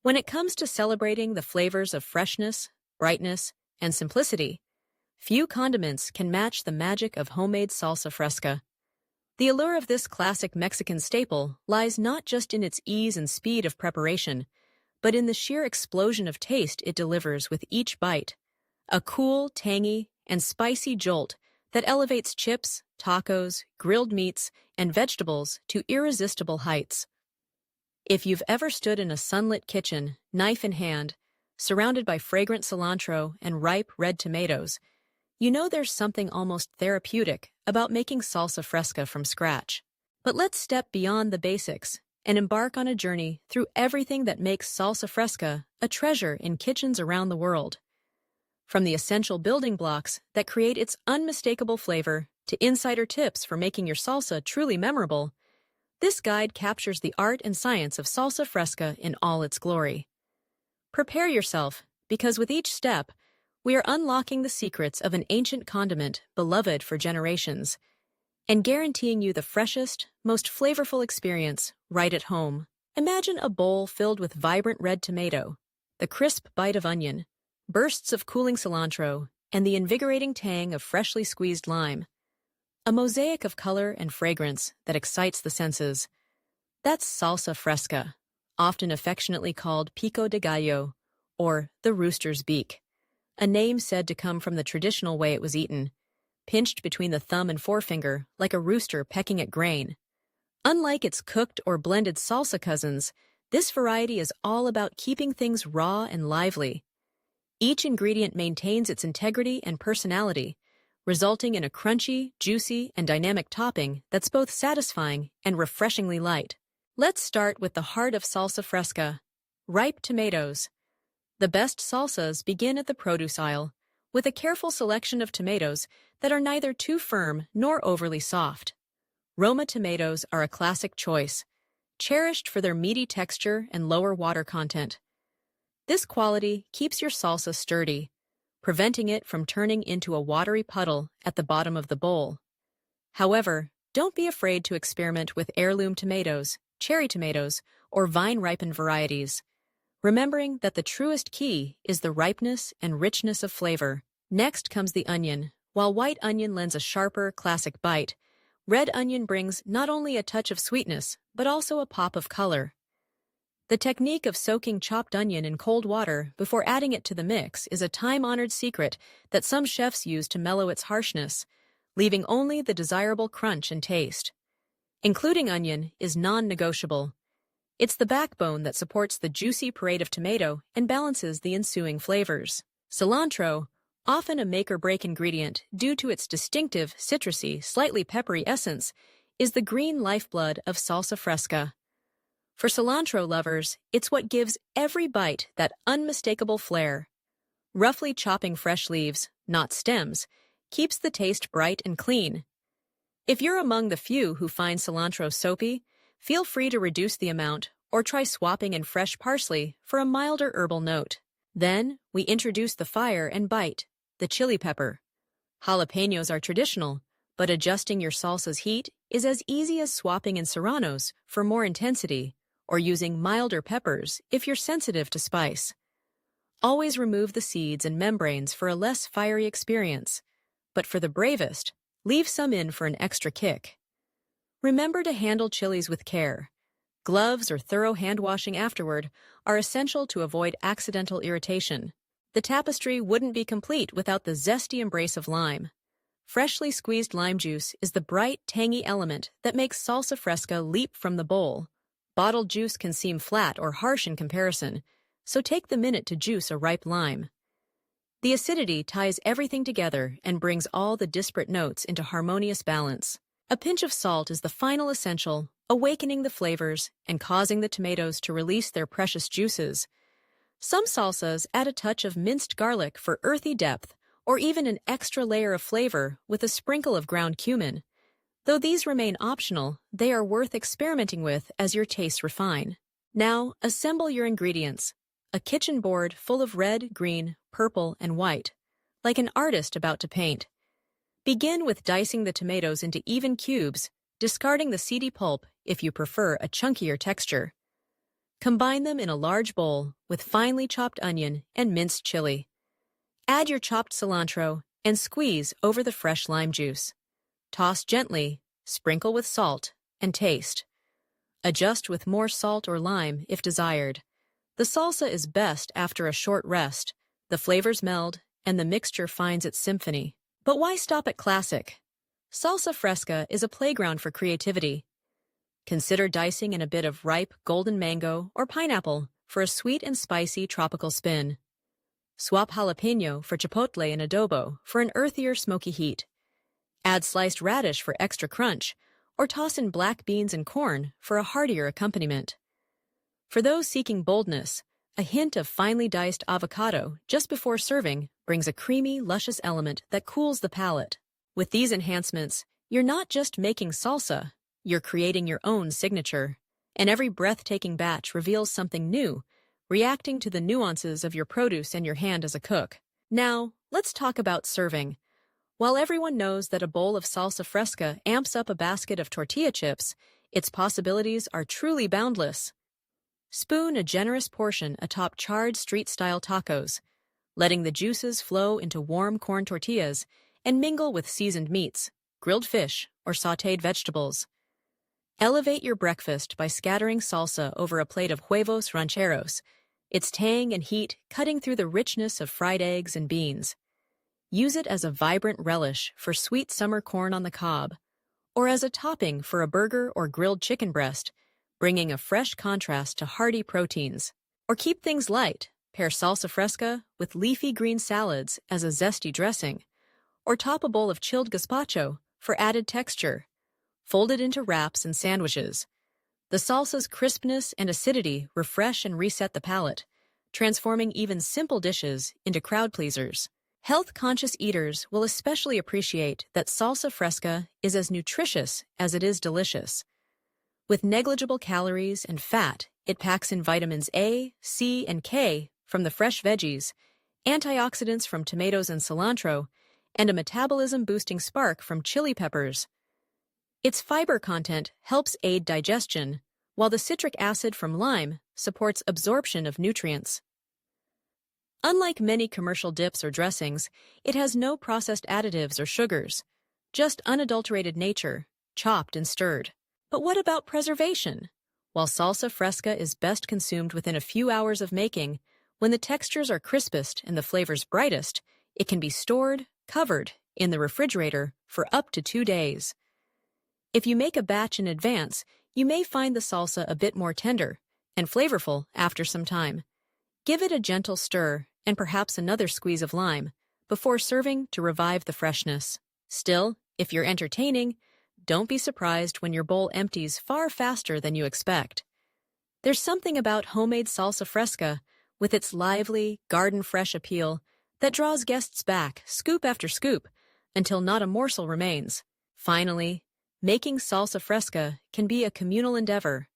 When it comes to celebrating the flavors of freshness, brightness, and simplicity, few condiments can match the magic of homemade salsa fresca. The allure of this classic Mexican staple lies not just in its ease and speed of preparation, but in the sheer explosion of taste it delivers with each bite. A cool, tangy, and spicy jolt that elevates chips, tacos, grilled meats, and vegetables to irresistible heights. If you've ever stood in a sunlit kitchen, knife in hand, surrounded by fragrant cilantro and ripe red tomatoes, you know there's something almost therapeutic about making salsa fresca from scratch. But let's step beyond the basics and embark on a journey through everything that makes salsa fresca a treasure in kitchens around the world. From the essential building blocks that create its unmistakable flavor to insider tips for making your salsa truly memorable, this guide captures the art and science of salsa fresca in all its glory. Prepare yourself, because with each step, we are unlocking the secrets of an ancient condiment beloved for generations, and guaranteeing you the freshest, most flavorful experience right at home. Imagine a bowl filled with vibrant red tomato, the crisp bite of onion, bursts of cooling cilantro, and the invigorating tang of freshly squeezed lime. A mosaic of color and fragrance that excites the senses. That's salsa fresca, often affectionately called pico de gallo, or the rooster's beak, a name said to come from the traditional way it was eaten, pinched between the thumb and forefinger like a rooster pecking at grain. Unlike its cooked or blended salsa cousins, this variety is all about keeping things raw and lively. Each ingredient maintains its integrity and personality, resulting in a crunchy, juicy, and dynamic topping that's both satisfying and refreshingly light. Let's start with the heart of salsa fresca, ripe tomatoes. The best salsas begin at the produce aisle, with a careful selection of tomatoes that are neither too firm nor overly soft. Roma tomatoes are a classic choice, cherished for their meaty texture and lower water content. This quality keeps your salsa sturdy, preventing it from turning into a watery puddle at the bottom of the bowl. However, don't be afraid to experiment with heirloom tomatoes, cherry tomatoes, or vine-ripened varieties, remembering that the truest key is the ripeness and richness of flavor. Next comes the onion. While white onion lends a sharper, classic bite, red onion brings not only a touch of sweetness, but also a pop of color. The technique of soaking chopped onion in cold water before adding it to the mix is a time-honored secret that some chefs use to mellow its harshness, leaving only the desirable crunch and taste. Including onion is non-negotiable. It's the backbone that supports the juicy parade of tomato and balances the ensuing flavors. Cilantro, often a make-or-break ingredient due to its distinctive, citrusy, slightly peppery essence, is the green lifeblood of salsa fresca. For cilantro lovers, it's what gives every bite that unmistakable flair. Roughly chopping fresh leaves, not stems, keeps the taste bright and clean. If you're among the few who find cilantro soapy, feel free to reduce the amount or try swapping in fresh parsley for a milder herbal note. Then, we introduce the fire and bite, the chili pepper. Jalapenos are traditional, but adjusting your salsa's heat is as easy as swapping in serranos for more intensity, or using milder peppers if you're sensitive to spice. Always remove the seeds and membranes for a less fiery experience, but for the bravest, leave some in for an extra kick. Remember to handle chilies with care. Gloves or thorough hand-washing afterward are essential to avoid accidental irritation. The tapestry wouldn't be complete without the zesty embrace of lime. Freshly squeezed lime juice is the bright, tangy element that makes salsa fresca leap from the bowl. Bottled juice can seem flat or harsh in comparison, so take the minute to juice a ripe lime. The acidity ties everything together and brings all the disparate notes into harmonious balance. A pinch of salt is the final essential, awakening the flavors and causing the tomatoes to release their precious juices. Some salsas add a touch of minced garlic for earthy depth, or even an extra layer of flavor with a sprinkle of ground cumin. Though these remain optional, they are worth experimenting with as your tastes refine. Now, assemble your ingredients. A kitchen board full of red, green, purple, and white, like an artist about to paint. Begin with dicing the tomatoes into even cubes, discarding the seedy pulp if you prefer a chunkier texture. Combine them in a large bowl with finely chopped onion and minced chili. Add your chopped cilantro and squeeze over the fresh lime juice. Toss gently, sprinkle with salt, and taste. Adjust with more salt or lime if desired. The salsa is best after a short rest. The flavors meld, and the mixture finds its symphony. But why stop at classic? Salsa fresca is a playground for creativity. Consider dicing in a bit of ripe golden mango or pineapple for a sweet and spicy tropical spin. Swap jalapeno for chipotle in adobo for an earthier, smoky heat. Add sliced radish for extra crunch, or toss in black beans and corn for a heartier accompaniment. For those seeking boldness, a hint of finely diced avocado just before serving brings a creamy, luscious element that cools the palate. With these enhancements, you're not just making salsa, you're creating your own signature, and every breathtaking batch reveals something new, reacting to the nuances of your produce and your hand as a cook. Now, let's talk about serving. While everyone knows that a bowl of salsa fresca amps up a basket of tortilla chips, its possibilities are truly boundless. Spoon a generous portion atop charred street-style tacos, letting the juices flow into warm corn tortillas and mingle with seasoned meats, grilled fish, or sautéed vegetables. Elevate your breakfast by scattering salsa over a plate of huevos rancheros, its tang and heat cutting through the richness of fried eggs and beans. Use it as a vibrant relish for sweet summer corn on the cob, or as a topping for a burger or grilled chicken breast, bringing a fresh contrast to hearty proteins. Or keep things light, pair salsa fresca with leafy green salads as a zesty dressing, or top a bowl of chilled gazpacho for added texture. Fold it into wraps and sandwiches. The salsa's crispness and acidity refresh and reset the palate, transforming even simple dishes into crowd pleasers. Health-conscious eaters will especially appreciate that salsa fresca is as nutritious as it is delicious. With negligible calories and fat, it packs in vitamins A, C, and K from the fresh veggies, antioxidants from tomatoes and cilantro, and a metabolism-boosting spark from chili peppers. Its fiber content helps aid digestion, while the citric acid from lime supports absorption of nutrients. Unlike many commercial dips or dressings, it has no processed additives or sugars, just unadulterated nature, chopped and stirred. But what about preservation? While salsa fresca is best consumed within a few hours of making, when the textures are crispest and the flavors brightest, it can be stored, covered, in the refrigerator for up to 2 days. If you make a batch in advance, you may find the salsa a bit more tender and flavorful after some time. Give it a gentle stir and perhaps another squeeze of lime before serving to revive the freshness. Still, if you're entertaining, don't be surprised when your bowl empties far faster than you expect. There's something about homemade salsa fresca, with its lively, garden-fresh appeal, that draws guests back, scoop after scoop, until not a morsel remains. Finally, making salsa fresca can be a communal endeavor,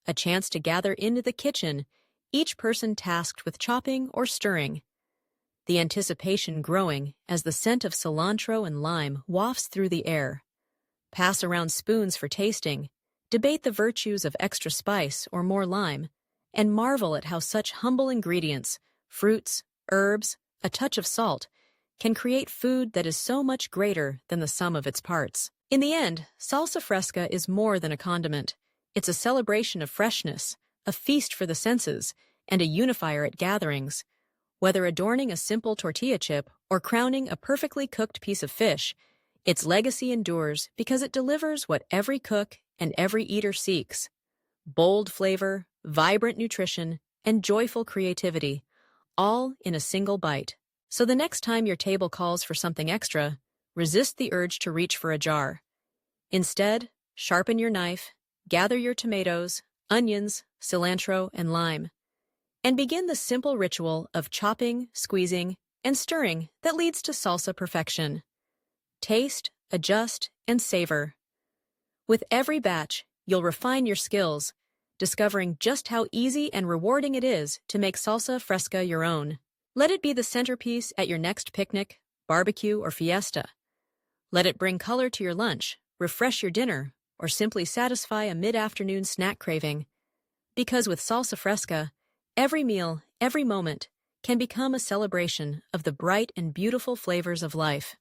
a chance to gather into the kitchen, each person tasked with chopping or stirring. The anticipation growing as the scent of cilantro and lime wafts through the air. Pass around spoons for tasting, debate the virtues of extra spice or more lime, and marvel at how such humble ingredients, fruits, herbs, a touch of salt, can create food that is so much greater than the sum of its parts. In the end, salsa fresca is more than a condiment. It's a celebration of freshness, a feast for the senses, and a unifier at gatherings. Whether adorning a simple tortilla chip or crowning a perfectly cooked piece of fish, its legacy endures because it delivers what every cook and every eater seeks: bold flavor, vibrant nutrition, and joyful creativity, all in a single bite. So the next time your table calls for something extra, resist the urge to reach for a jar. Instead, sharpen your knife, gather your tomatoes, onions, cilantro, and lime, and begin the simple ritual of chopping, squeezing, and stirring that leads to salsa perfection. Taste, adjust, and savor. With every batch, you'll refine your skills, discovering just how easy and rewarding it is to make salsa fresca your own. Let it be the centerpiece at your next picnic, barbecue, or fiesta. Let it bring color to your lunch, refresh your dinner, or simply satisfy a mid-afternoon snack craving. Because with salsa fresca, every meal, every moment can become a celebration of the bright and beautiful flavors of life.